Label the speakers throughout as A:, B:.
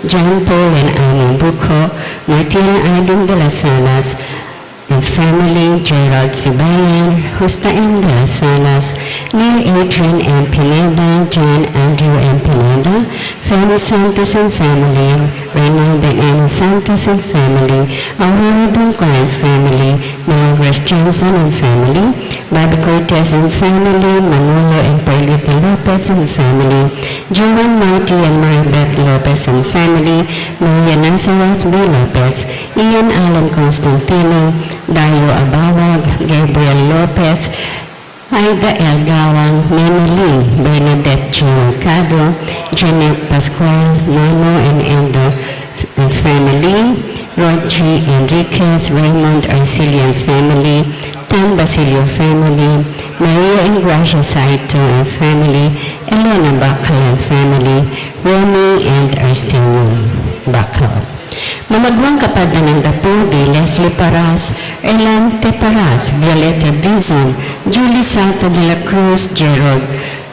A: John Paul and Annie Bucco, Martina Aileen de las Salas, and family, Gerald Sibayan, Hustain de las Salas, Neil Adrian M. Pineda, John Andrew M. Pineda, Fanny Santos and family, Reynald and Annie Santos and family, Aurora Duncan and family, Margaret Johnson and family, Bobby Cortez and family, Manolo and Perlita Lopez and family, Joan Marty and Maribeth Lopez and family, Maria Nazareth B. Lopez, Ian Alan Constantino, Dario Abawag, Gabriel Lopez, Aida El Gawang, Nene Lee, Bernadette G. Mercado, Janet Pascual, Mano and Endo and family, Rodri Enriquez, Raymond Arcelian family, Tom Basilio family, Maria and Gracia Saito and family, Elena Bacal and family, Romy and Arsenio Bacal. Mamagwang kapatid ng Dapudi, Leslie Paras, Elante Paras, Violeta Dizon, Julie Salta de la Cruz, Gerald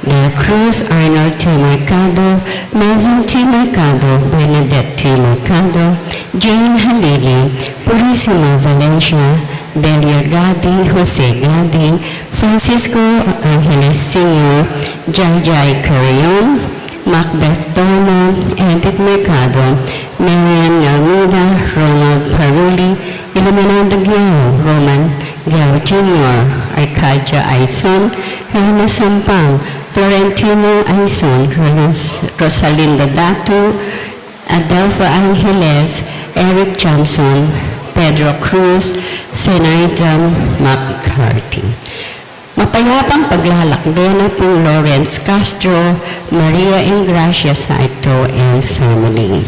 A: de la Cruz, Arnold T. Mercado, Melvin T. Mercado, Bernadette T. Mercado, Jane Halili, Purisima Valencia, Delia Gadi, Jose Gadi, Francisco Angeles Sr., Jai Carrion, Macbeth Dono, Edith Mercado, Marian Almeida, Ronald Paruli, Illuminada Guerrero, Roman Gao Jr., Arcadia Aison, Helena Sampang, Florentino Aison, Rosalinda Datu, Adelpha Angeles, Eric Johnson, Pedro Cruz, Senaida McCarthy. Mapayapang paglalakbay na po Lawrence Castro, Maria Ingracia Saito and family.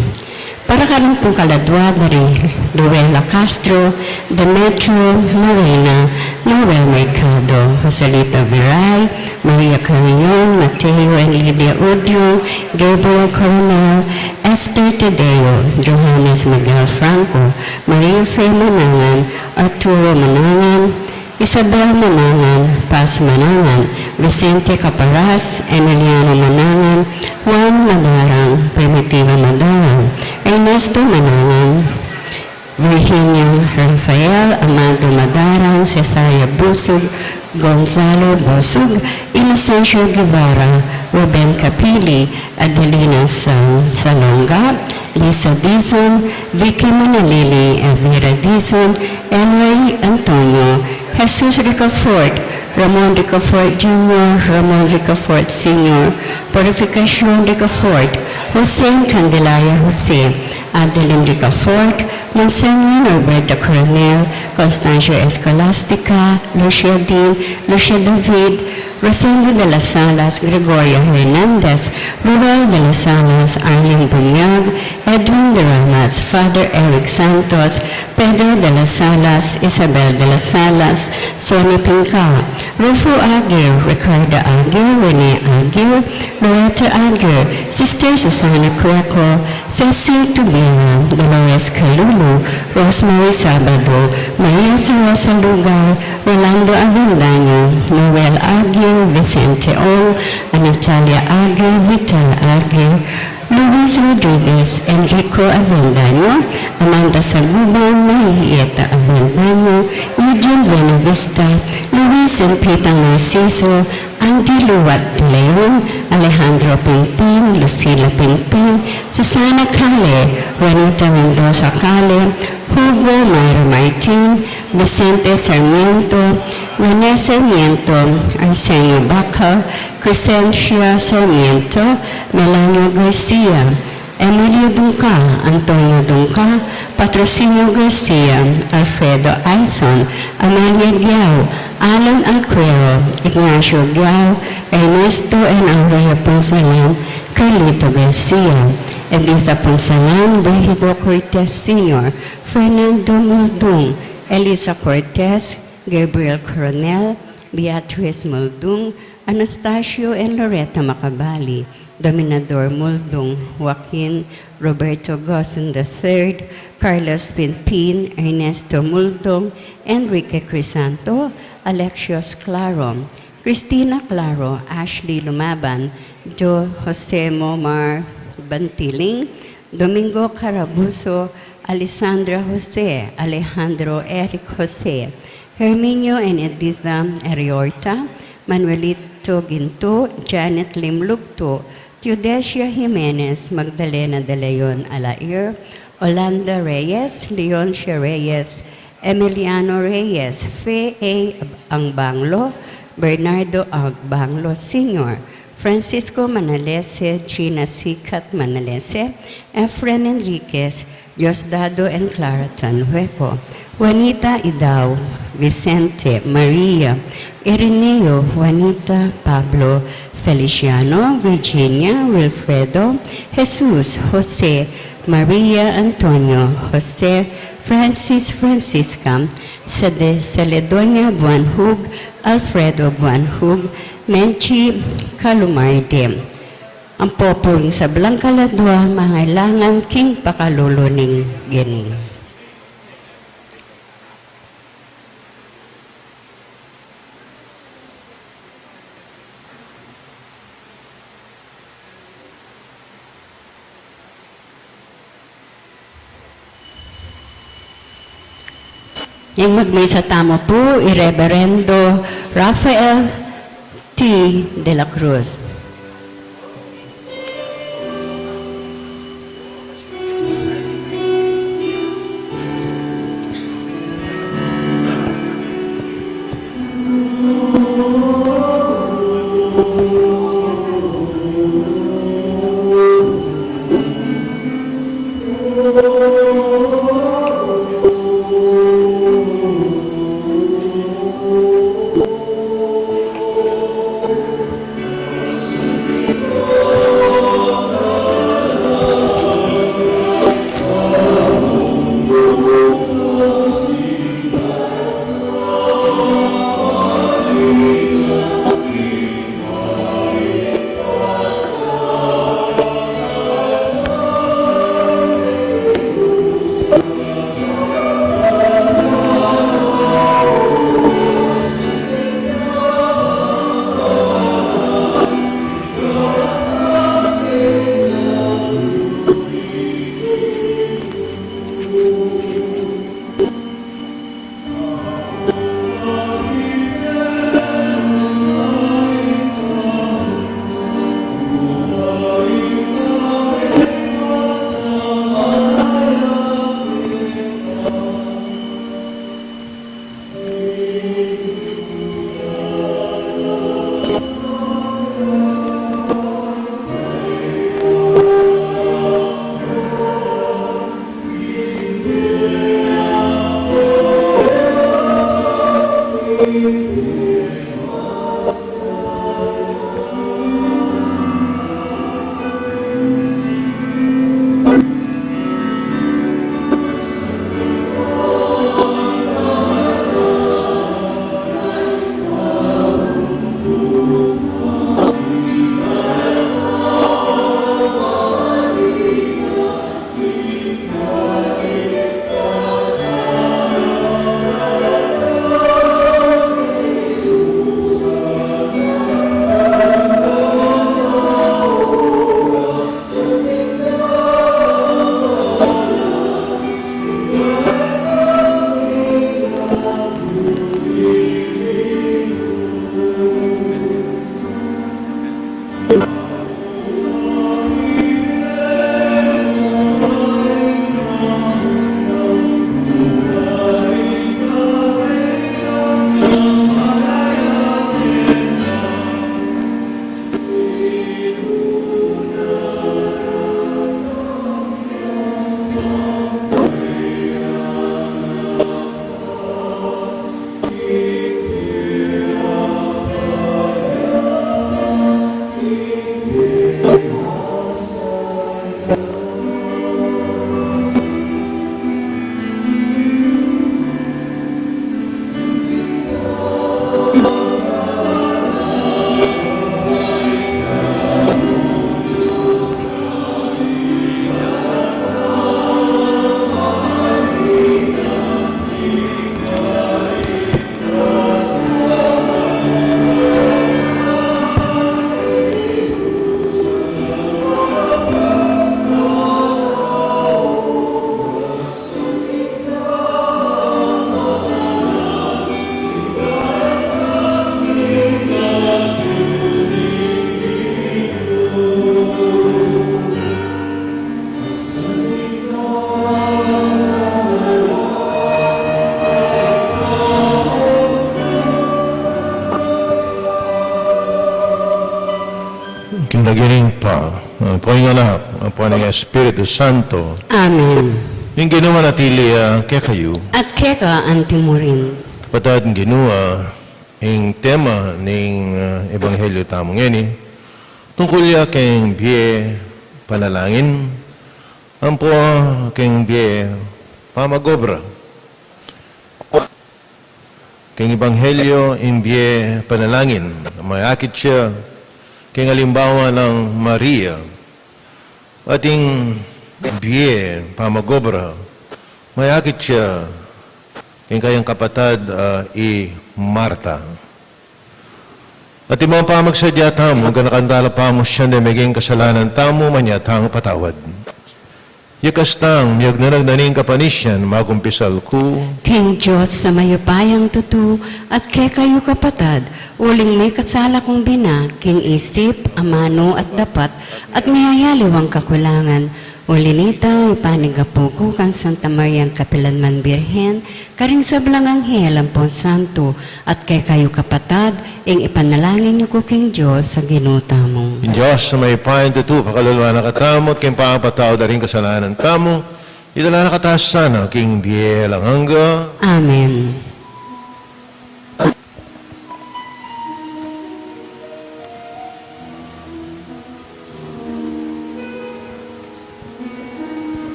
A: Para karon pong kaladwa dari Luella Castro, Demetrio Morena, Noel Mercado, Joselita Viray, Maria Carrion, Mateo and Lydia Udio, Gabriel Coronel, Esther Tedeo, Johannes Miguel Franco, Maria Faye Manangan, Arturo Manangan, Isabel Manangan, Paz Manangan, Vicente Caparas, Emiliano Manangan, Juan Madarang, Primitiva Madarang, Ernesto Manangan, Virginia Rafael, Amado Madarang, Cesaria Busog, Gonzalo Busog, Inocencio Guevara, Ruben Capili, Adelina Salonga, Lisa Dizon, Vicky Manalili, Elvira Dizon, Enray Antonio, Jesus Ricafort, Ramon Ricafort Jr., Ramon Ricafort Sr., Purificación Ricafort, Jose Candelaria Jose, Adeline Ricafort, Monseñor Norberto Coronel, Constancio Escolastica, Lucia Dean, Lucia David, Rosendo de las Salas, Gregoria Hernandez, Ruel de las Salas, Arlene Bunyag, Edwin de Ramas, Father Eric Santos, Pedro de las Salas, Isabel de las Salas, Sonia Pinca, Rufo Aguirre, Ricardo Aguirre, Rene Aguirre, Loretta Aguirre, Sister Susana Cueco, Cecil Tubera, Dolores Calulu, Rosemary Sabado, Maria Teresa Lugar, Rolando Avendaño, Noel Aguirre, Vicente O, Natalia Aguirre, Vital Aguirre, Luis Rodriguez, Enrico Avendaño, Amanda Saguban, Marieta Avendaño, Eugene Buenavista, Luis Enpita Narciso, Andy Luwat de Leon, Alejandro Pimpin, Lucila Pimpin, Susana Cale, Juanita Mendoza Cale, Hugo Mayra Martin, Vicente Sarmiento, René Sarmiento, Arsenio Baca, Crescencia Sarmiento, Melanio Garcia, Emilio Dunca, Antonio Dunca, Patrocinio Garcia, Alfredo Aison, Amalia Giao, Alan Alquero, Ignacio Giao, Ernesto and Aurea Ponsalan, Carlito Garcia, Editha Ponsalan, Behido Cortez Sr., Fernando Muldung, Elisa Cortez, Gabriel Coronel, Beatrice Muldung, Anastasio and Loretta Macabali, Dominador Muldung, Joaquin Roberto Goson III, Carlos Pinpin, Ernesto Muldung, Enrique Crisanto, Alexios Claro, Cristina Claro, Ashley Lumaban, Jo Jose Momar Bantiling, Domingo Carabuso, Alessandra Jose, Alejandro Eric Jose, Herminio and Editha Ariorta, Manuelito Ginto, Janet Limlugto, Teodesia Jimenez, Magdalena de Leon Alair, Olanda Reyes, Leoncia Reyes, Emiliano Reyes, Fe A. Angbanglo, Bernardo Agbanglo Sr., Francisco Manalese, Gina Sikat Manalese, Efren Enriquez, Diosdado and Clara Tanhueco, Juanita Idao, Vicente, Maria, Ireneo, Juanita, Pablo, Feliciano, Virginia, Wilfredo, Jesus, Jose, Maria Antonio, Jose, Francis Francisca, Celedonia Buanhug, Alfredo Buanhug, Menchi Kalumarde. Ang populing sa Blancaladua, mangailangan king pakaluluning gini. Yung magmisa tamo po, Ireverendo Rafael T. de la Cruz.
B: ang Panginoong Anak, ang Panginoong Espiritu Santo,
A: Amen.
B: yung ginawa natili kaya kayo,
A: At keka antimurin.
B: kapatid ng ginawa, yung tema ng Ebanghelyo tamong ini, tungkol kayong biye panalangin, ang po kayong biye pamagobra. Kayong Ebanghelyo, yung biye panalangin, mayakit siya, kayong halimbawa ng Maria, at yung biye pamagobra, mayakit siya, kayong kapatid Marta. At yung mga pamagsadya tamo, ganakandala pa mo siya na maging kasalanan tamo, manyatang patawad. Yakastang, miyag na nagnaning kapanisyan, magumpisal ko.
A: King Diyos sa mayupayang tutu at kay kayo kapatad, uling may katsala kong bina, king isip, amano at dapat, at mayayaliwang kakulangan. Ulinita, ipanigapuko kang Santa Maria Kapilanman Birhen, karing sablang anghel ang Santo, at kay kayo kapatad, ing ipanalangin niyo ko king Diyos sa ginuta mo.
B: In Diyos sa may pahin tutu, pakaluluwa na katamot, kayong pangapatao da rin kasalanan tamo, itala na kataas sana, king bielang hangga.
A: Amen.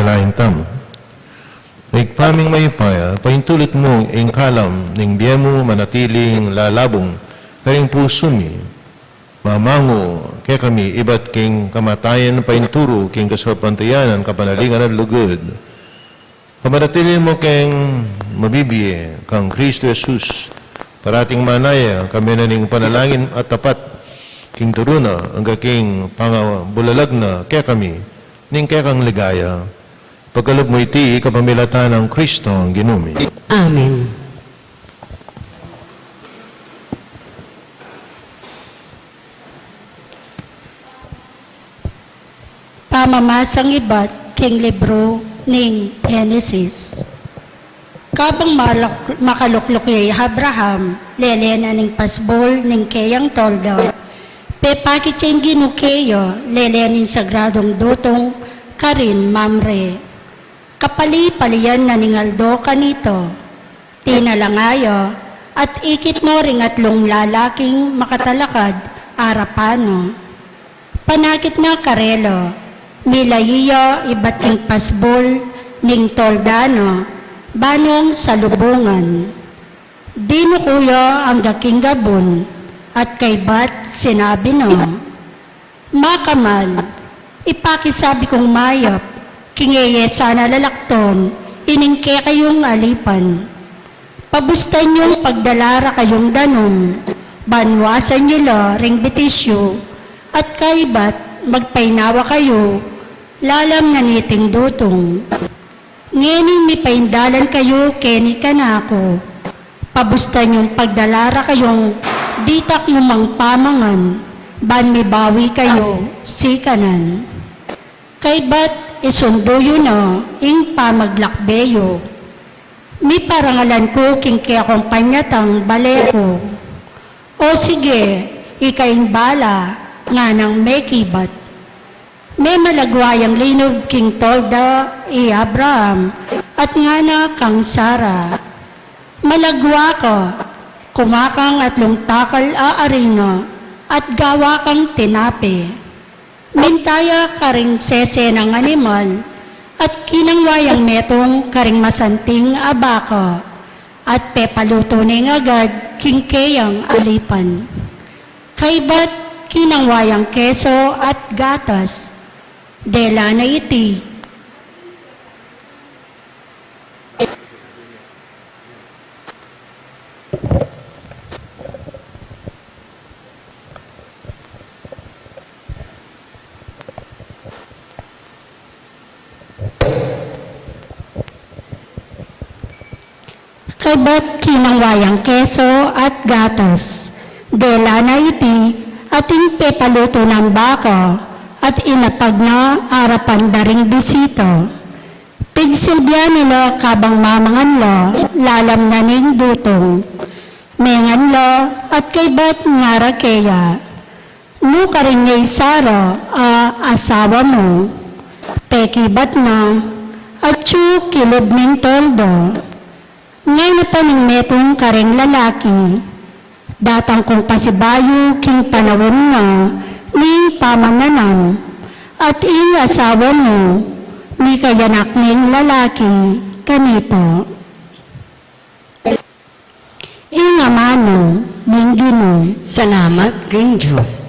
B: panalangin tamo. Nagpaming mayupaya, pahintulit mo ang kalam ng biya mo manatiling lalabong karing puso mi. Mamango, kaya kami iba't king kamatayan painturo king kasapantayanan kapanalingan at lugod. Pamanatili mo keng mabibiye kang Kristo Jesus, parating manaya kami na ning panalangin at tapat king turuna ang king pangabulalag na kaya kami ning kaya kang ligaya. Pagkalog mo iti, kapamilatan ng Kristo ang ginumi.
A: Amen.
C: Pamamasang iba't king libro ning Genesis. Kabang makaluklok kay Abraham, lelena ning pasbol ning kayang tolda. Pepakit yung ginukeyo, lelenin sagradong dutong karin mamre. Kapali-palian na ningaldo kanito, tinalangayo, at ikit mo ring atlong lalaking makatalakad, arapano. Panakit na karelo, milayiyo iba't ing pasbol, ning toldano, banong salubungan. Dinukuyo ang daking gabon, at kay bat sinabi no, Makamal, ipakisabi kong mayap, kingeye sana lalakton, iningke kayong alipan. Pabustan yung pagdalara kayong danom, banwasan nyo la ring betisyo, at kaibat magpainawa kayo, lalam na niting dutong. Ngening may paindalan kayo, keni kanako. Pabustan yung pagdalara kayong ditak yung mangpamangan, ban may bawi kayo, sikanan. Kaibat isundo yun ing pamaglakbeyo. Mi parangalan ko king kaya kumpanyatang baleko. O sige, ikaing bala, nga nang may kibat. May malagwayang linog king tolda i Abraham, at nga na kang Sara. Malagwa ka, kumakang atlong takal aarino, at gawa kang tinape. Mintaya karing sese ng animal, at kinangwayang metong karing masanting abaka, at pepaluto ning agad kingkeyang alipan. Kaibat kinangwayang keso at gatas, dela na iti. Kaibat kinangwayang keso at gatas, dela na iti, ating pepaluto ng baka, at inapag na arapan daring bisito. Pigsilbya nila kabang mamangan lo, lalam na ning dutong. Mengan lo, at kaibat nga rakeya. Nuka rin ngay Sara, asawa mo. Pekibat na, at yu kilob ning toldo. Ngay na paning metong kareng lalaki, datang kong pasibayo king panawon na, ning pamananam, at ing asawa mo, ni kayanak ning lalaki, kanito. Ing amano, ning Ginoo.
A: Salamat, Ring Diyos.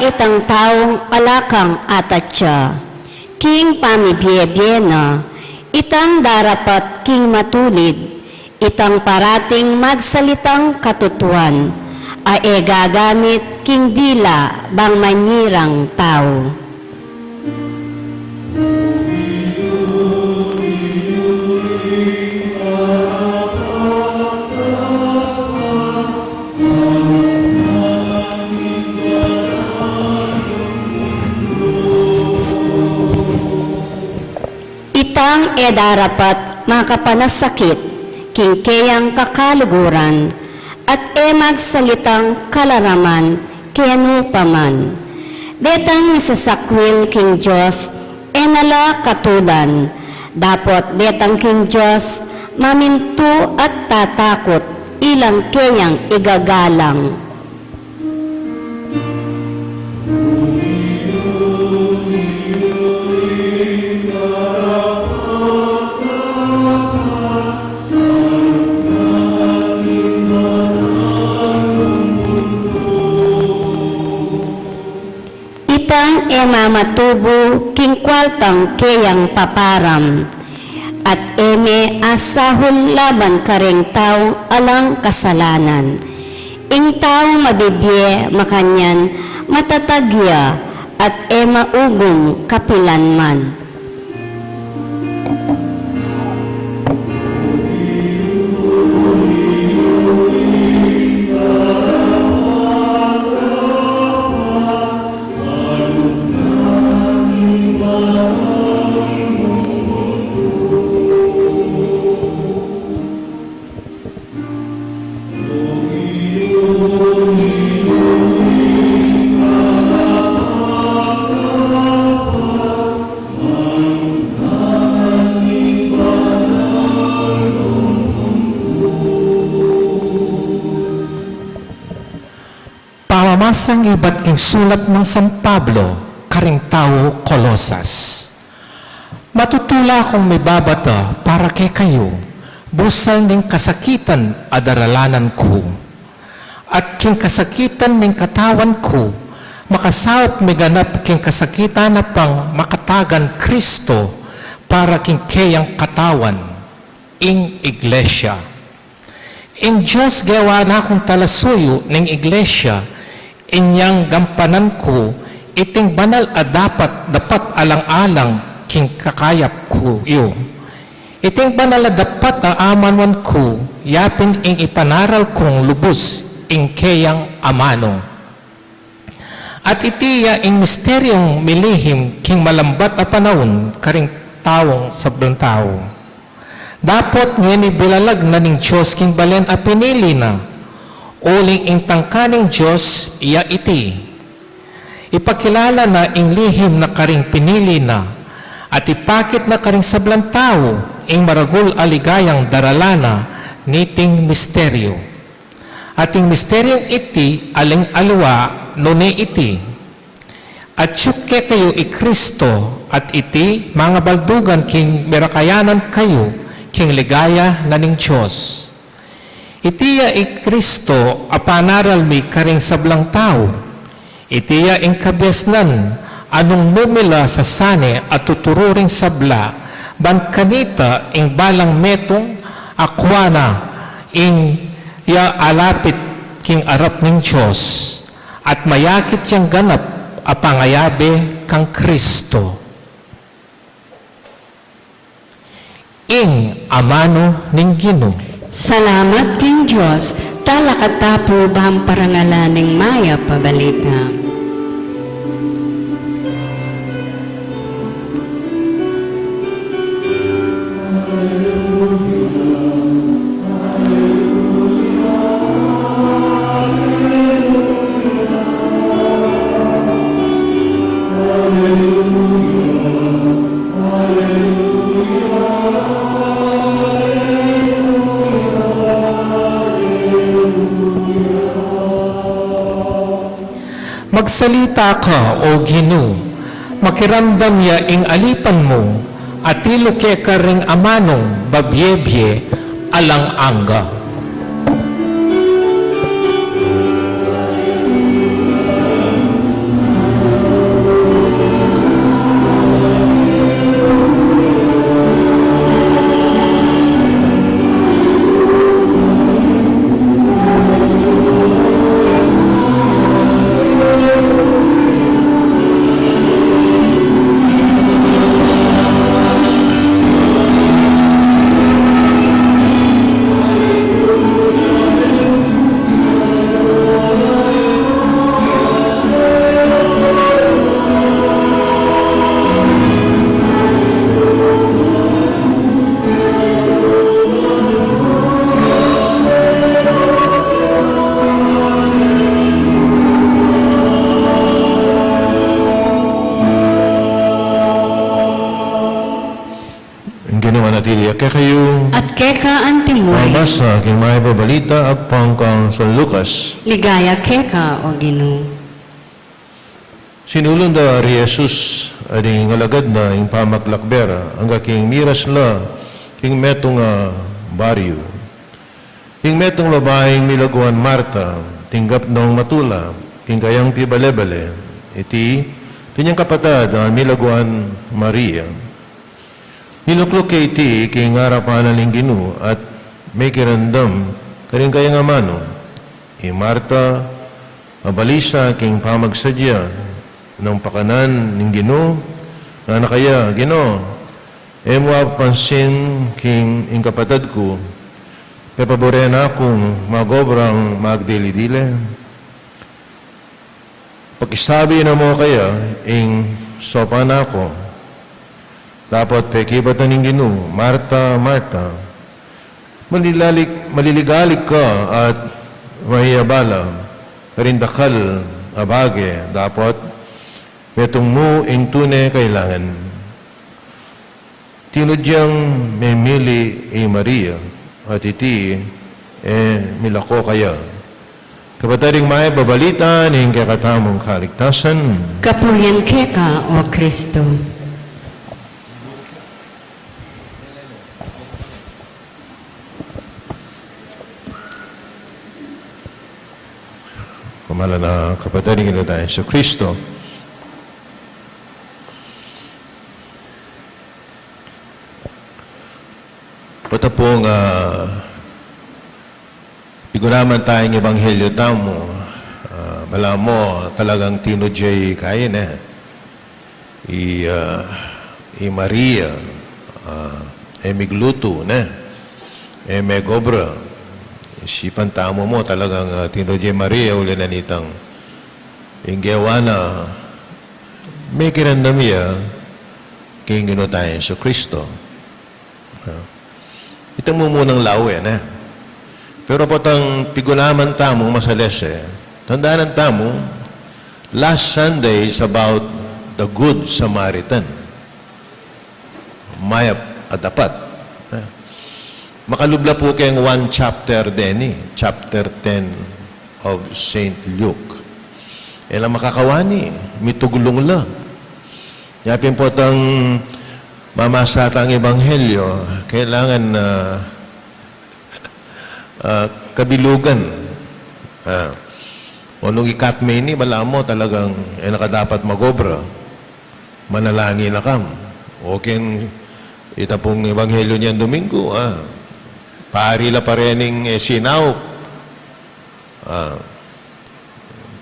D: Itang taong palakang atatya, king pamibiyebiyena, itang darapat king matulid, itang parating magsalitang katutuan, ae gagamit king dila bang manyirang tao. Itang edarapat makapanasakit, kingkeyang kakaluguran, at magsalitang kalaraman, kenu paman. Detang nasasakwil king Diyos, nala katulan, dapat detang king Diyos, maminto at tatakot, ilang keyang igagalang. Itang mamatubo king kwaltang keyang paparam, at asahol laban kareng taong alang kasalanan. Ing taong mabibye makanyan matatagya at maugong kapilanman.
E: Pamamasang iba't king sulat ng San Pablo, karing tao Kolosas. Matutula akong may babata para kay kayo, busal ning kasakitan adaralanan ko. At king kasakitan ning katawan ko, makasawat may ganap king kasakitan na pang makatagan Kristo para king kayang katawan, ing iglesia. Ing Diyos gawa na akong talasuyo ning iglesia, inyang gampanan ko, iting banal a dapat alang-alang king kakayap ko iyo. Iting banal a dapat amanwan ko, yapin ing ipanaral kong lubos, ing kayang amanong. At itiya ing misteryong milihim, king malambat a panahon, karing taong sabrang tao. Dapat ngayon ibilalag na ning Diyos king balen a pinili na, uling ing tangkaning Diyos, iya iti. Ipakilala na ing lihim na karing pinili na, at ipakit na karing sablang tao, ing maragul aligayang daralana, niting misteryo. At ing misteryong iti, aling alwa, nune iti. At syukke kayo i Kristo, at iti, mga baldugan king merakayanan kayo, king ligaya na ning Diyos. Itiya i Kristo apanaral mi karing sablang tao. Itiya ing kabyasnan anong numila sa sane at tutururing sabla ban kanita ing balang metong akwana ing ya alapit king arap ning Diyos at mayakit yang ganap apangayabe kang Kristo. Ing amano ning Ginoo.
A: Salamat king Diyos, talakatapo bang parangalaning maya pabalita.
E: Magsalita ka, O Ginoo, makiramdam ya ing alipan mo, at iluke ka ring amanong babyebye alang angga.
B: kaya kayo
A: At keka antimoy,
B: mamasa king may babalita at pangkang San Lucas.
A: ligaya keka o Ginoo.
B: Sinulong da ri Jesus ading alagad na ing pamaklakbera ang king miras la king metong baryo. King metong babaeng milaguan Marta, tinggap nung matula, king kayang pibalebale, iti tinyang kapatad milaguan Maria. Niluklok kay iti king harapan ng Ginoo at may kirandam karing kayang amano. Marta, mabalisa king pamagsadya ng pakanan ng Ginoo na nakaya Ginoo mo pansin king ing kapatad ko pepabore na akong magobrang magdili-dili. Pagkisabi na mo kaya ing sopa na ako dapat pekibat na ng Ginoo, Marta, Marta, maliligalig ka at mahiyabala, karindakal, abage, dapat metong mo ing tunay kailangan. Tinudyang memili Maria, at iti, milako kaya. Kapataring may babalita ng kakatamong kaligtasan,
A: Kapurian keka o Kristo.
B: Kumala na kapataring ito tayo sa Kristo. Patapong iguraman tayong ebanghelyo tamo. Bala mo talagang tinudjay kaya na. I Maria, migluto na. May gobra. Isipan tamo mo talagang tinudjay Maria uli na nitang inggewa na may kirandamiya kaya tayo sa Kristo. Itang mo munang lawe na. Pero potang pigunaman tamo masalese, tandaan tamo, last Sunday is about the Good Samaritan. Mayap at dapat. Makalubla po kayong one chapter din chapter 10 of St. Luke. Elang makakawani, mitugulong la. Yapin po tang mamasa ang ebanghelyo, kailangan kabilugan. Nung ikatme ni, bala mo talagang nakadapat magobra. Manalangin na kam. Okay, ita pong ebanghelyo niyan Domingo, pari la parening sinaw.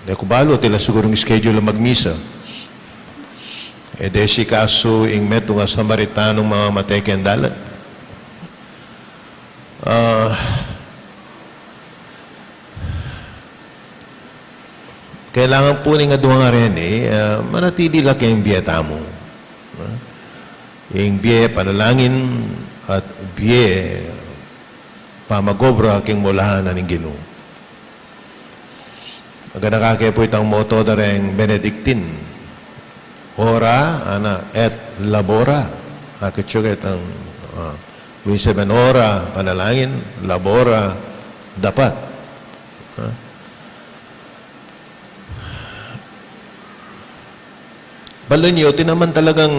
B: Nekubalo, tila sigurong schedule na magmisa. Desi kaso ing meto nga Samaritanong mga mateken dalat. Kailangan po nga duha nga rin manatili lang kayong biyeta mo. Yung biye panalangin at biye pamagobra king mulahan na ng Ginoo. Aga nakakaya po itang moto da rin Benedictine. Ora, et labora. Akit siya itang Luis 7 ora, panalangin, labora, dapat. Balanyo, tinaman talagang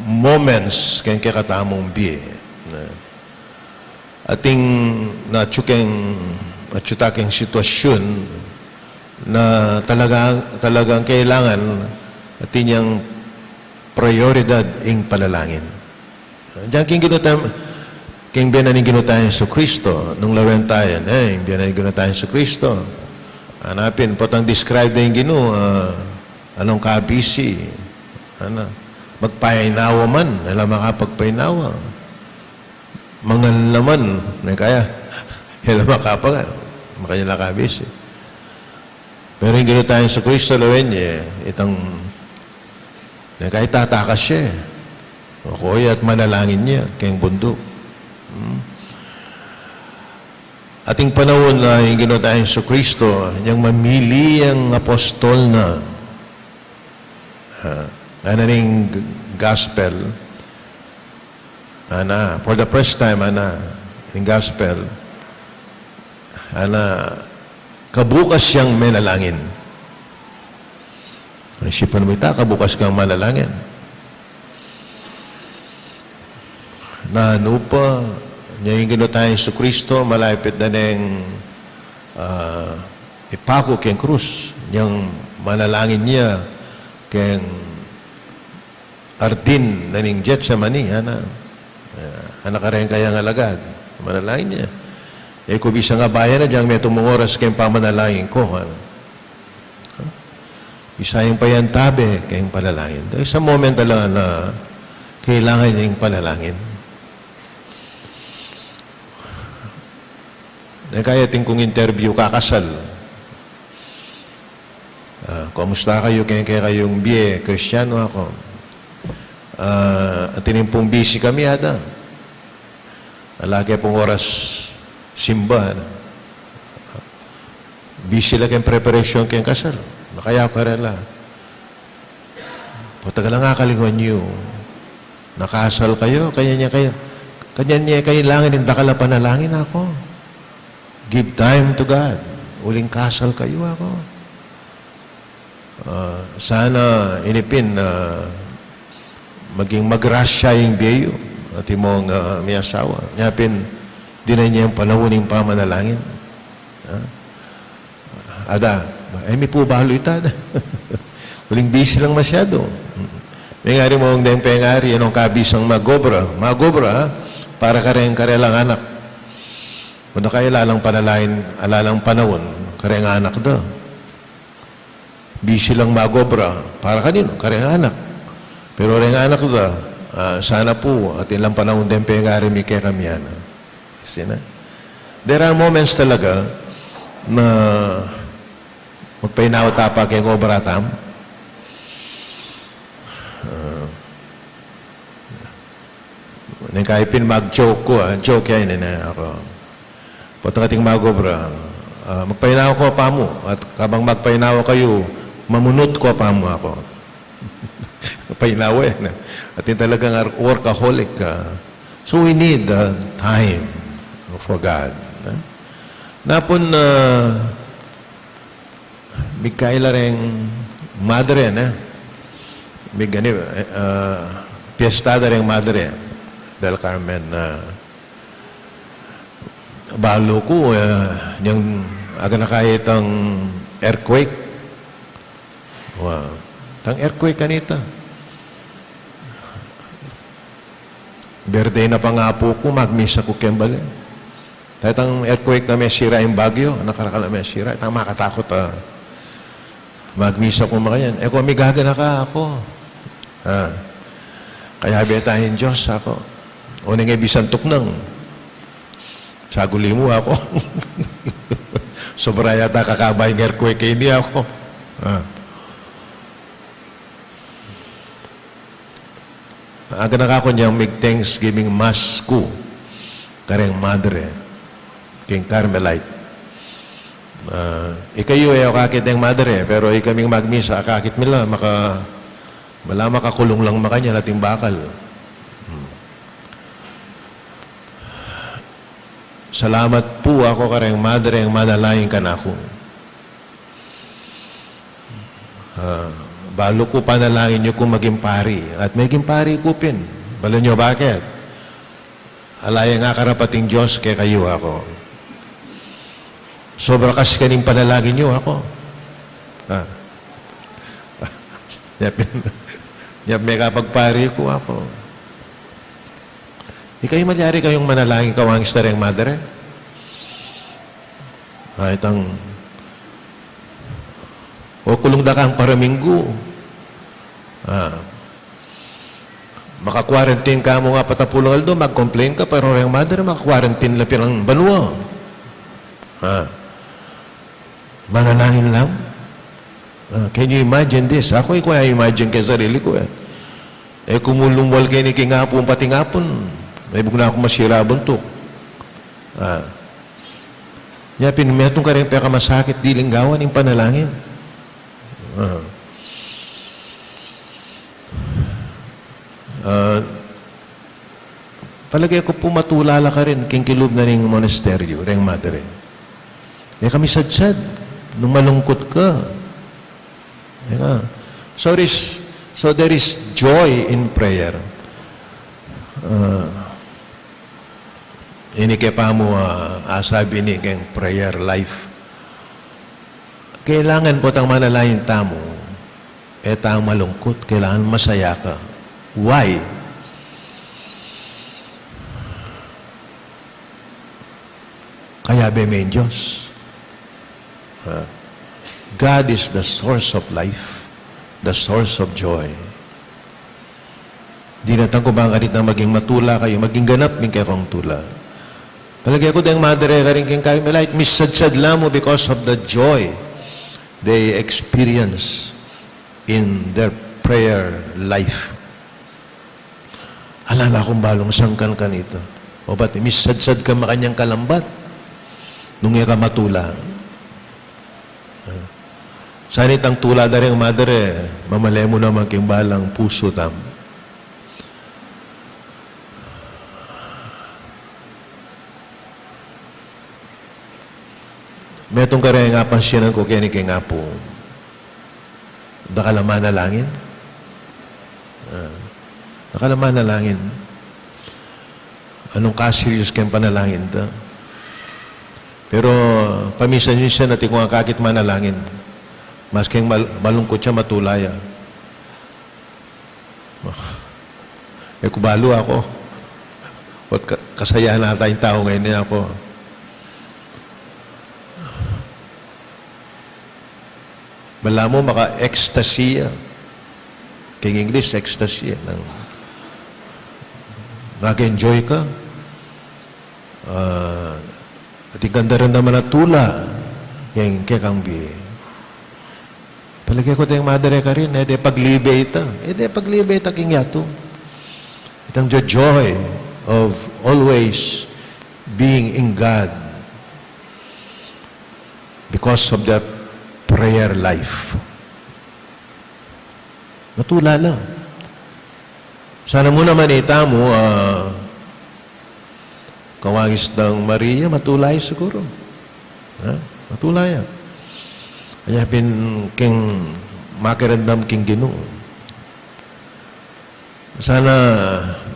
B: moments kayong kakatamong biye. Ating natsutaking sitwasyon na talagang kailangan atin yung prioridad ing panalangin. Diyan king binaning ginutayan sa Kristo nung lawen tayo, binaning ginutayan sa Kristo. Hanapin po tang describe na yung Ginoo, anong kabisi, magpainawa man, alam makapagpainawa. Mangan naman, kaya, alam makapagan, makanya kabisi. Pero yung ginutayan sa Kristo, lawen niya, itang, kahit tatakas siya, okay, at manalangin niya, kayang bundok. Ating panahon na yung ginutayan sa Kristo, yung mamili ang apostol na ning gospel, for the first time, in gospel, kabukas siyang manalangin. Isipan mo ita, kabukas kang manalangin. Na ano pa, niya yung ginutayang sa Kristo, malapit na neng ipako keng krus. Niyang manalangin niya keng Ardin na ning Getsemani, anak ka rin kayang alagad. Manalangin niya. Kung bisa nga bayan na diyang may tumungoras kayong pamanalangin ko. Bisa yung payantabi kayong panalangin. Sa moment talaga na kailangan niya yung panalangin. Kaya kung interview, kakasal. Kumusta kayo? Kaya kayong biye, Kristiyano ako. At pong busy kami ata. Lagi pong oras simba. Busy lang yung preparation kayong kasal. Nakaya ka rin lang. Patagal nga kalingon niyo. Nakasal kayo, kanya niya kailangan yung dakala panalangin ako. Give time to God. Uling kasal kayo ako. Sana inipin na maging magrasya yung biyo at imong may asawa. Nyapin, di na niya yung panahuning pamanalangin. Ada, may po balo ita. Uling busy lang masyado. May nga rin mo ang pengari, anong kabisang magobra, para ka rin karelang anak. Kung kayo lalang panalain, alalang panahon, kareng anak daw. Busy lang magobra, para kanino, kareng anak. Pero kareng anak daw, sana po, at ilang panahon din pengari may kaya kami yan. There are moments talaga na magpainaw-tapa kay obra tam. Nangkaipin mag-joke ko, joke yan ako. Pagkating magobra, magpainaw ko pa mo. At kabang magpainaw kayo, mamunot ko pa mo ako. Painaw yan. At yung talagang workaholic ka. So we need time for God. Napon na Mikaela rin madre na. Piestada rin madre del Carmen na balo ko yung aga na kahit ang earthquake. Wow. Tang earthquake kanita. Birthday na pangapo ko, magmisa ko kembali. Kahit ang earthquake na may sira yung Bagyo, nakarakala may sira, itang makatakot magmisa ko makayan. Kung may gagana ka ako. Kaya betahin Diyos ako. O nga bisantok nang. Saguli mo ako. Sobra yata kakabay ng earthquake kay hindi ako. Aga na kako niyang may Thanksgiving Mass ko. Kareng Madre. King Carmelite. Ikayo ay kakit ng Madre, pero ikaming magmisa, kakit mila, makakulong lang makanya nating bakal. Salamat po ako kareng Madre, ang manalangin ka na ako. Balo ko panalangin niyo kung maging pari. At maging pari kupin. Balo niyo bakit? Alaya nga karapating Diyos, kaya kayo ako. Sobra kasi kaning panalangin niyo ako. May kapagpari ko ako. Ikay malyari kayong manalangin kawang istareng madre? Itang o kulong da kang paraminggo. Maka-quarantine ka mo nga patapulong aldo, mag-complain ka, pero yung madre, maka-quarantine lang pinang banwa. Manalangin lang. Can you imagine this? Ako ko imagine kay sarili ko kumulungwal kayo ni kingapon pati ngapon. May bugna akong masira buntok. Pinumetong ka rin peka masakit dilinggawan yung panalangin. palagay ko pumatulala ka rin, kingkilub na rin monasteryo, rin madre. Eh kami sadsad, nung malungkot ka. So there is joy in prayer. Ini kaya pa mo asabi ni keng prayer life. Kailangan po tang manalayin tamo, tang malungkot, kailangan masaya ka. Why? Kaya bemen Diyos. God is the source of life, the source of joy. Di natang kumangarit na maging matula kayo, maging ganap min kayo kong tula. Palagi ako dahil madre ka rin keng Carmelite, misadsad lang mo because of the joy they experience in their prayer life. Alala akong balong sangkan ka nito. O ba't misadsad ka makanyang kalambat nung ka matula. Sanitang tula na rin madre, mamale mo naman keng balang puso tam. Metong ka rin nga pansyanan ko kaya ni kay nga po. Nakalaman na langin. Nakalaman na langin. Anong ka-serious kayong panalangin ta? Pero paminsan yun siya natin kung ang kakit manalangin. Mas kayong malungkot siya matulaya. Kubalo ako. At kasayahan na tayong tao ngayon niya ako. Wala mo maka-ecstasy. King English, ecstasy. Mag-enjoy ka. At ganda rin naman na tula. Kaya kang bi. Palagay ko tayong madre ka rin. De paglibe ita. De paglibe ita king yato. Itang joy of always being in God because of the prayer life. Matula lang. Sana mo naman itamo, kawangis ng Maria, matulay siguro. Matulay. Kaya king makirandam king Ginoo. Sana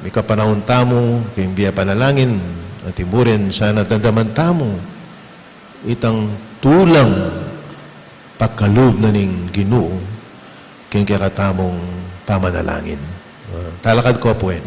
B: may kapanahon tamo, king biya panalangin, at iburin, sana dandaman tamo, itang tulang pagkaloob na ning Ginoo king kakatamong pamanalangin. Talakad ko po yan.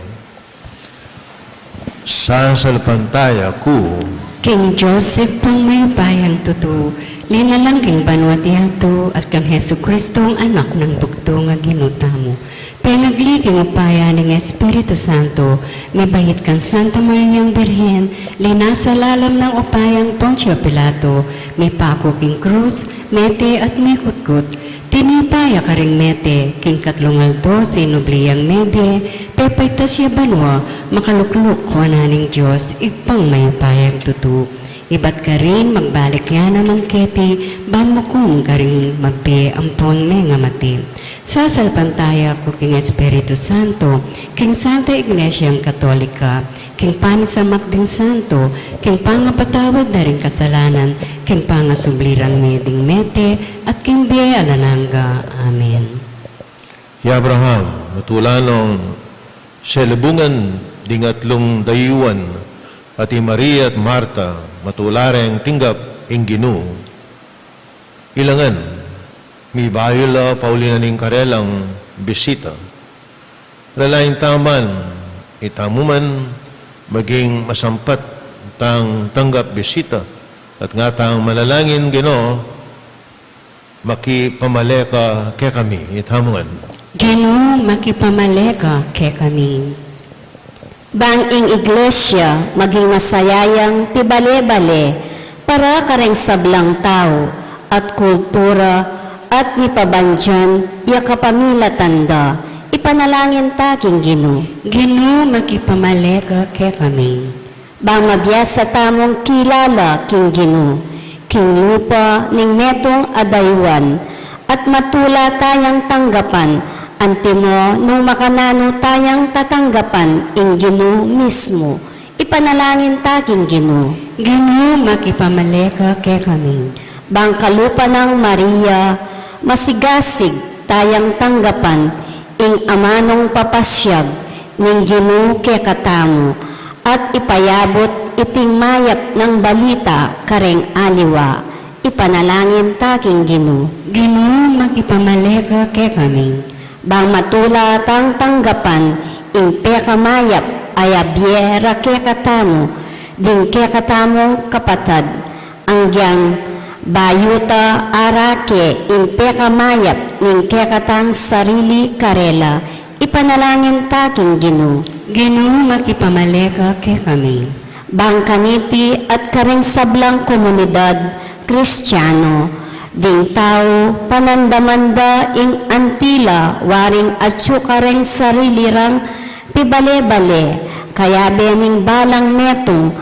B: Sasalpantaya ko
A: King Joseph pang may bayang tuto, linalang king banwat yato at kang Hesu Kristo ang anak ng bugto nga ginutamo. Penagliging upaya ng Espiritu Santo, may bahit kang Santa Mariang Birhen, linasalalam ng upayang Poncio Pilato, may pako king krus, mete at may kutkut, tinipaya ka ring mete, king katlungaldo, sinubliyang nebe, pepay tasya banwa, makalukluk wananing Diyos, ipang may upayang tutu. Ibat ka rin, magbalik yan naman keti, ban mo kung ka rin magpe ang pon may nga mati. Sasalpantaya ko king Espiritu Santo, king Santa Iglesiang Katolika, king panisamak din Santo, king pangapatawad na rin kasalanan, king pangasubliran meding mete, at king biya alananga. Amen.
B: Si Abraham, matulanong selebungan dingatlong dayuan, pati Maria at Marta, matulareng tinggap ing Ginoo. Ilangan, mi bayula Paulina ning karelang bisita. Lalaing taman, itamuman, maging masampat tang tanggap bisita. At nga tang manalangin Ginoo, makipamaleka ke kami, itamuan.
A: Ginoo, makipamaleka ke kami.
D: Bang ing iglesia, maging masayayang pibale-bale, para kareng sablang tao, at kultura, at mipabandyan, yakapamila tanda, ipanalangin taking Ginoo.
A: Ginoo, makipamaleka ke kami.
D: Bang magyasa tamong kilala king Ginoo, king lupa ning metong adaywan, at matula tayang tanggapan, Antimo, nung makanano tayang tatanggapan ing Ginoo mismo, ipanalangin taking Ginoo.
A: Ginoo, makipamaleka ke kami.
D: Bangkalupa ng Maria, masigasig tayang tanggapan ing amanong papasyag ning Ginoo ke katamo at ipayabot iting mayap ng balita kareng aliwa. Ipanalangin taking Ginoo.
A: Ginoo, makipamaleka ke kami.
D: Bang matula tang tanggapan ing pekamayap ayabyera ke katamo ding ke katamong kapatad angyang bayuta arake ing pekamayap ning ke katang sarili karela ipanalangin taking Ginoo.
A: Ginoo, makipamaleka ke kami.
D: Bang kaniti at kareng sablang komunidad Kristiyano ding tao panandamanda ing antila waring atyo kareng sarili rang pibale-bale kaya bening balang metong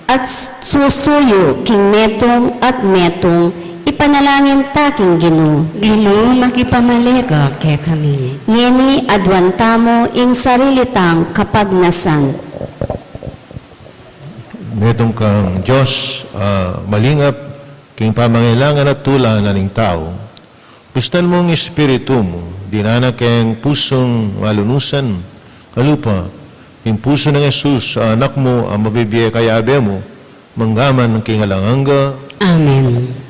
D: at susuyo king metong at metong ipanalangin taking Ginoo.
A: Ginoo, makipamaleka ke kami.
D: Ngeni adwantamo ing sarilitang kapagnasan.
B: Metong kang Diyos, malingap, king pamangailangan at tula na ning tao, pustan mong espiritu mo, dinana keng pusong malunusan, kalupa, king puso ng Jesus, anak mo, ang mabibiya kaya abe mo, manggaman ng king halanganga.
A: Amen.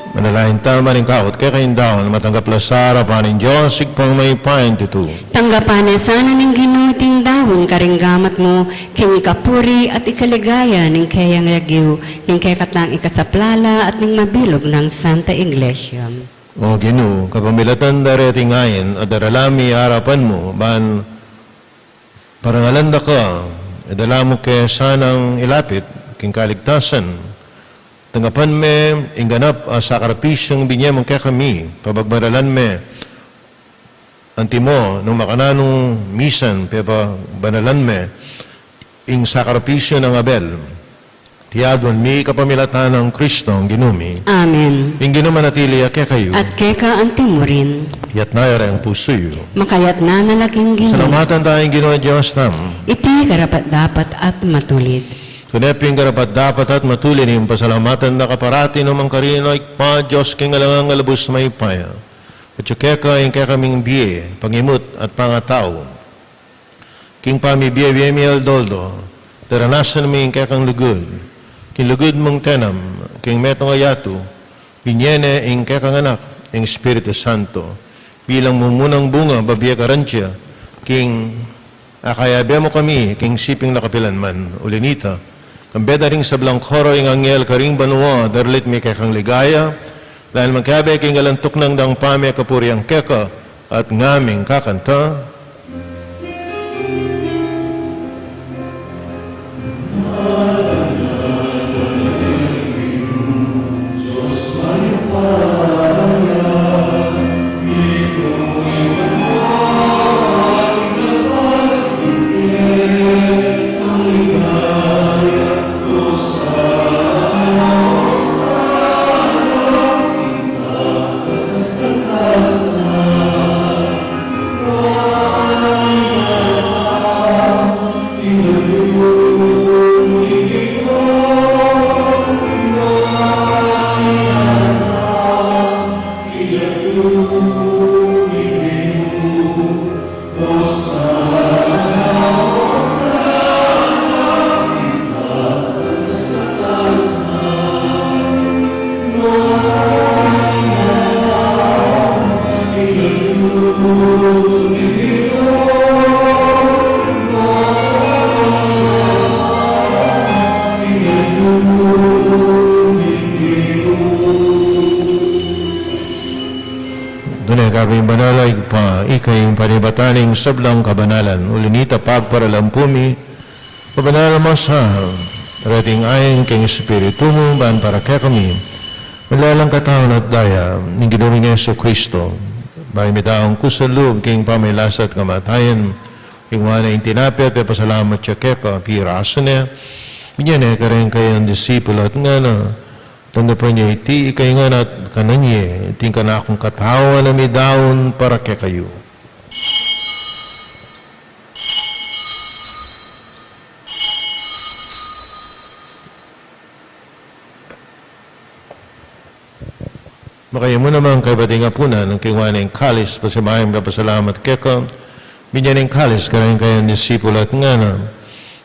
B: Manalangin tayo maring kaot kaya kayong daon matanggap la sa harapan ng Diyos sigpang may pain tutu.
A: Tanggapan na sana ng ginuting dawon karinggamat mo, kini kapuri at ikaligaya ng kayang lagyo, ng kaya katang ikasaplala at ng mabilog ng Santa Iglesia.
B: O Ginoo, kapamilatan dareting ayin at daralami harapan mo, ban parangalanda ka, edala mo kaya sanang ilapit, king kaligtasan. Tanggapan me, ingganap sakarapisyong binye mong kaya kami, pabagbaralan me, antimo, nung makananong misan, pepa banalan me, ing sakarapisyo ng Abel. Tiyadon mi kapamilatan ng Kristo ang ginumi.
A: Amen.
B: Ing ginumanatili kaya kayo,
A: At keka antimo rin,
B: yat nayara ang puso yu.
A: makayat na nalaging gini,
B: Salamatan tayong ginawa Diyos nam.
A: iti karapat dapat at matulid.
B: Kuneping karapat dapat at matulin yung pasalamatan na kaparati ng mga karino ikpa Diyos king alangang alabos may paya. At yung keka yung kekaming biye, pangimut at pangataw. King pami biye mi aldoldo, daranasan mo yung kekang lugod. King lugod mong tenam, king metong ayatu, pinyene yung kekang anak, yung Espiritu Santo. Bilang mumunang bunga, babiya karansya, king akayabe mo kami, king siping nakapilan man, ulinita. Kambeda ring sa blangkoro ing anghel karing banwa, darlit mi kekang ligaya, dahil magkabe king galantok ng dang pame kapuri ang keka, at ngaming kakanta. Dunay kabing banalay pa ikay panibataning sablang kabanalan ulinita pagparalampumi pabanalan mo sa rating ayon king Espiritu mo ban para kaya kami malalang kataon at daya ng ginawing Yesu Kristo bay midaong kusalub king pamilasat kamatayan king wana intinapit e pasalamat siya keka piraso niya binyan karen kayang disipulo at nga na tanda pa niya iti ikay nga na kananye iting ka na akong katawa na may daon para kaya kayo. Makaya mo naman kay bating apunan ng kingwa ng kalis pasimayang kapasalamat keka binyan ng kalis karen kayang disipulo at nga na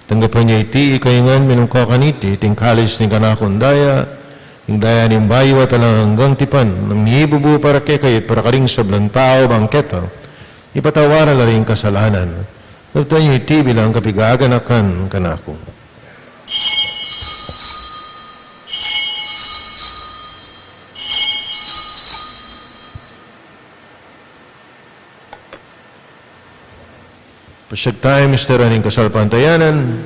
B: tanggapan niya iti ikay nga minungkakaniti iting kalis ng kanakong daya yung daya ng bayo at alang hanggang tipan ng niibubu para kay kayo para karing sablang tao bangketa ipatawaran na rin kasalanan. Tapos niyo iti bilang kapigaganakan kanako. Pasyag tayo, Mr. Aning Kasalpantayanan.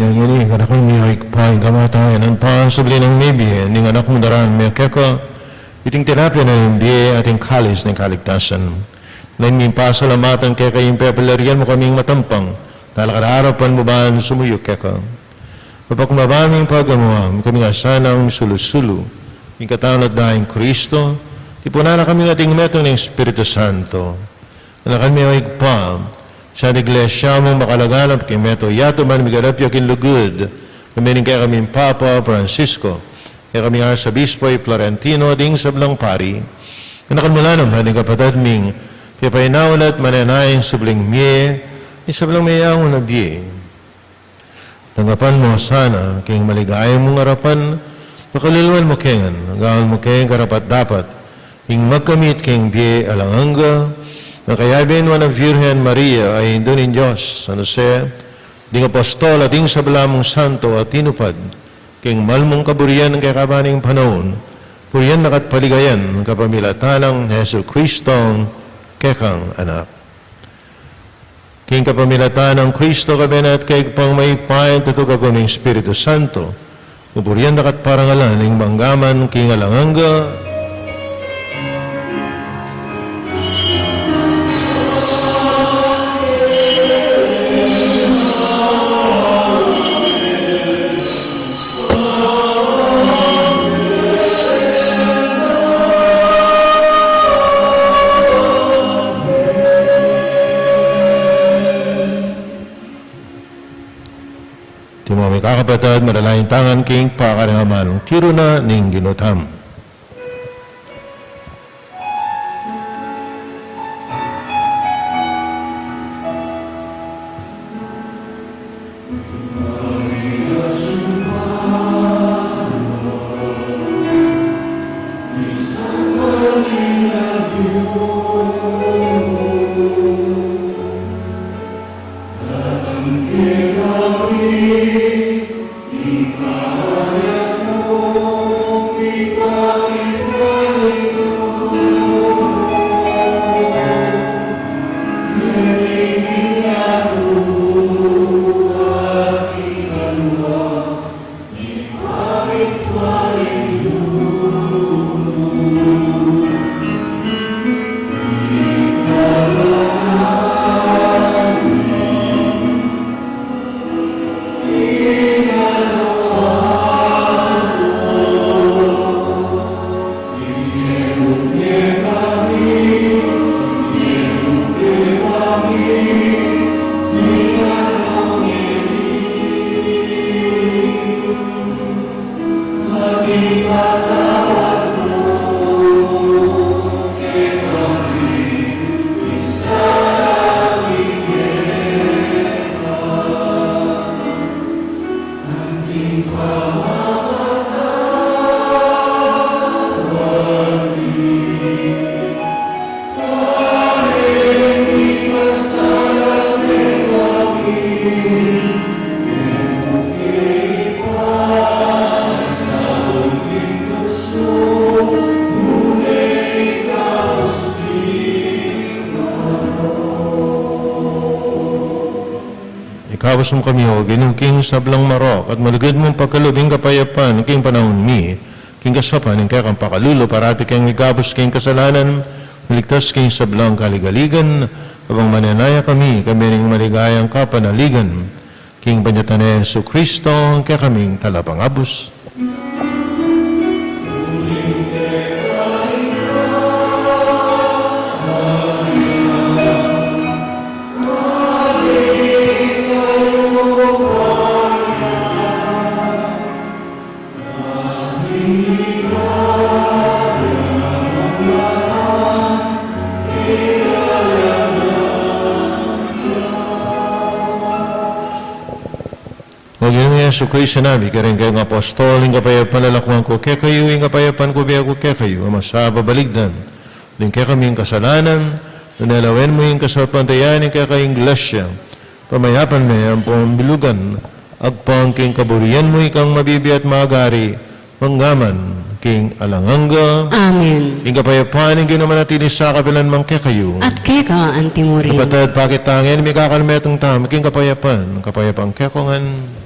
B: Yang ini anak mo may ikpain kamatayan ang pansubli ng mibihe ning anak mo daran may keko iting terapya na yung biye ating kalis ng kaligtasan. Lain min pasalamatan kaya kayong pepelarian mo kaming matampang dahil kadarapan mo ba sumuyok keko. Papakumabaming pagamuam kaming asana ang sulusulu yung katawan at dahing Kristo ipunan na kaming ating metong ng Espiritu Santo. Anak kami ay ikpam sa iglesia mong makalaganap kay Meto yato man migarapyo kinlugod kamining kaya kaming Papa Francisco kaya kaming Arsobispo Florentino ding sablang pari kanakan mula naman ng kapatid ming kaya painawal at mananayin subling miye ni sablang mayawang na biye tanggapan mo sana kayong maligaya mong harapan pakalilwan mo kayan hanggang mo kayong karapat dapat ing magkamit kayong biye alanganga na kaya binwa ng Virgen Maria ay Indunin Diyos, San Jose, ding apostol at ding sablamong santo at tinupad, king malmong kaburian ng kakabaning panahon, puriyan nakatpaligayan ng kapamilatanang Jesu Kristong kekang anak. King kapamilatan ng Kristo kabinet kay pang may payan tutugago ng Espiritu Santo, puriyan nakatparangalan ng manggaman king alanganga, Timami kakapatid, madalaing tangan king pakaringaman, tiro na ning ginutam. Ikawas mo kami o ginungking sablang marok at malugod mong pagkalubing kapayapan king panahon mi, king kasapan ng kaya kang pakalulo parati kayong ikabos king kasalanan Iligtas king sa blang kaligaligan, kapag mananaya kami ring maligayang kapanaligan. King Banyatan ni Jesu Kristo, kaya kaming talapangabos. O yun nga Yesu Kristo nabi, kaya kayong apostol, yung kapayapan lalakwan ko, kaya kayo, yung kapayapan ko, biya ko, kaya kayo, ama sa babaligdan. Din kaya kami yung kasalanan, nalawen mo yung kasapantayan, kaya kayong glasya. Pamayapan mo ang pambilugan, agpang king kaburian mo, ikang mabibi at magari, manggaman, king alanganga.
A: Amen.
B: Yung kapayapan, yung ginamanatili sa kabilan mang kaya kayo.
A: At keka ang timurin.
B: Kapatid, pakit tangin, may kakalmetong tama, king kapayapan, kapayapang kekongan.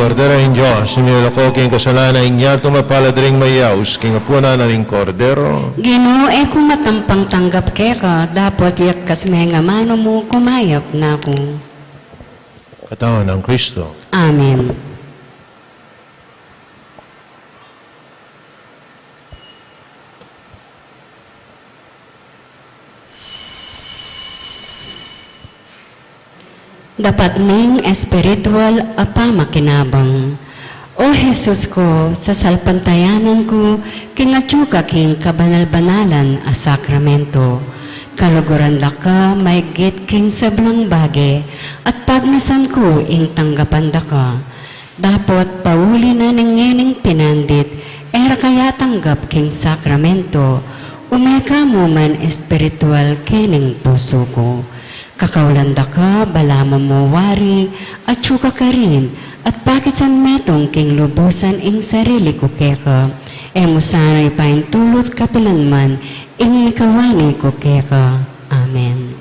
B: Kordero in Diyos, niloko king kasalanan inya tumapalad ring mayaws, king apuna na ring kordero.
A: Ginoo, kung matampang tanggap keka, dapat yak kasme nga mano mo, kumayap na ko.
B: Katawan ng Kristo.
A: Amen. Dapat ning espiritual apa makinabang. O Jesus ko, sa salpantayanan ko, kingatsuka king kabanal-banalan a sakramento. Kaluguran da ka, may git king sablang bage, at pagnasan ko ing tanggapan da ka. Dapat pauli na ningening pinandit, era kaya tanggap king sakramento, umeka mo man espiritual kining puso ko. Kakaulanda ka, balama mo wari, at suka ka rin, at pakisan metong king lubusan ing sarili ko keka, mo sana'y paintulot kapilanman, ing nikawani ko keka. Amen.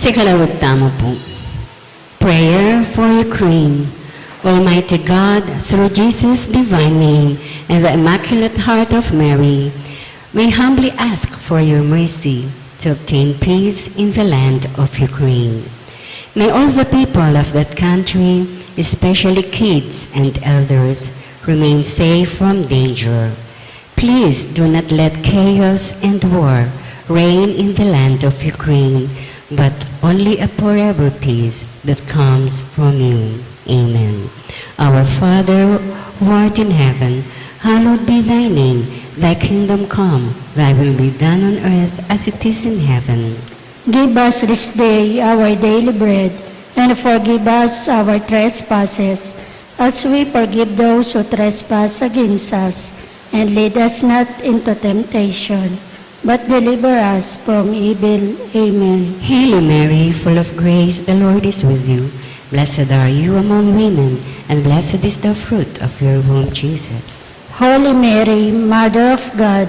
A: Sa kalawag tamo po. Prayer for Ukraine. Almighty God, through Jesus' divine name and the Immaculate Heart of Mary, we humbly ask for your mercy to obtain peace in the land of Ukraine. May all the people of that country, especially kids and elders, remain safe from danger. Please do not let chaos and war reign in the land of Ukraine, but only a forever peace that comes from you. Amen. Our Father, who art in heaven, hallowed be thy name. Thy kingdom come, thy will be done on earth as it is in heaven.
C: Give us this day our daily bread, and forgive us our trespasses, as we forgive those who trespass against us. And lead us not into temptation, but deliver us from evil. Amen.
A: Hail Mary, full of grace, the Lord is with you. Blessed are you among women, and blessed is the fruit of your womb, Jesus.
C: Holy Mary, Mother of God,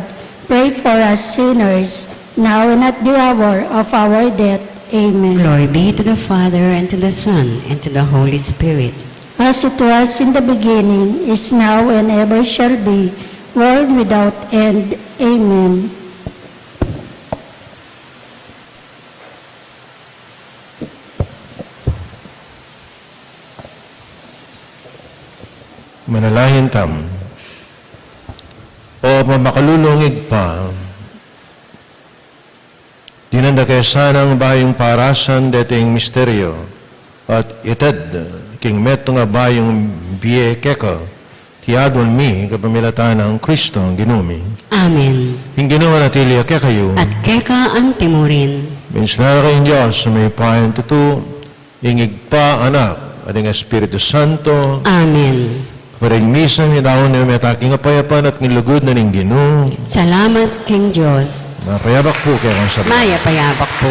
C: pray for us sinners, now and at the hour of our death. Amen.
A: Glory be to the Father, and to the Son, and to the Holy Spirit.
C: As it was in the beginning, is now, and ever shall be, world without end. Amen.
B: Manalangin tam. O makalulungig pa, dinanda kay sanang bayong parasan dating misteryo, at ited king meto nga bayong biye keka, tiyadon mi kapamilatan ng Kristo ang ginumi.
A: Amen.
B: Yung ginawa na tiliya kaya kayo,
A: At keka ang timurin.
B: minsnara kayong Diyos, may payan tutu, ingig pa anak, at ang Espiritu Santo,
A: Amen.
B: parang misa ni daon na may taking apayapan at nilugod na ning Ginoo.
A: Salamat, King Diyos.
B: Mapayabak po kayo kang sabi.
A: Maya payabak po.